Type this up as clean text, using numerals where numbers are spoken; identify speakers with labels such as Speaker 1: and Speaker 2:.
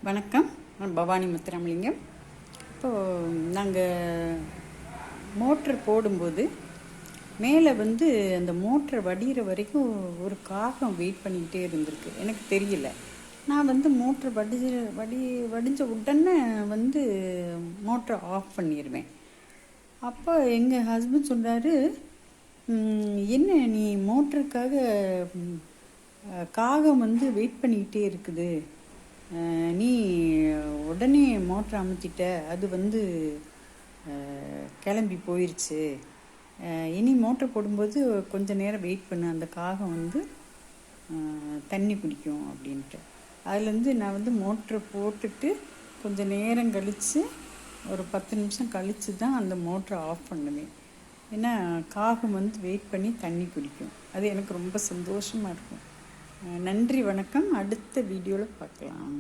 Speaker 1: வணக்கம். நான் பவானி முத்துராமலிங்கம். இப்போது நாங்கள் மோட்ரு போடும்போது மேலே அந்த மோட்ரு வடிகிற வரைக்கும் ஒரு காகம் வெயிட் பண்ணிக்கிட்டே இருந்திருக்கு. எனக்கு தெரியல. நான் மோட்ரு வடிஞ்ச உடனே மோட்ரை ஆஃப் பண்ணிடுவேன். அப்போ எங்கள் ஹஸ்பண்ட் சொன்னார், என்ன நீ மோட்டருக்காக காகம் வெயிட் பண்ணிக்கிட்டே இருக்குது, நீ உடனே மோட்டரை அமுத்திட்ட, அது கிளம்பி போயிடுச்சு, இனி மோட்டர் போடும்போது கொஞ்சம் நேரம் வெயிட் பண்ணு, அந்த காகம் தண்ணி குடிக்கும் அப்படின்ட்டு. அதுலேருந்து நான் மோட்ரு போட்டுட்டு கொஞ்சம் நேரம் கழித்து ஒரு 10 நிமிஷம் கழித்து தான் அந்த மோட்டரை ஆஃப் பண்ணுவேன். ஏன்னா காகம் வெயிட் பண்ணி தண்ணி குடிக்கும். அது எனக்கு ரொம்ப சந்தோஷமாக இருக்கும். நன்றி, வணக்கம். அடுத்த வீடியோவில் பார்க்கலாம்.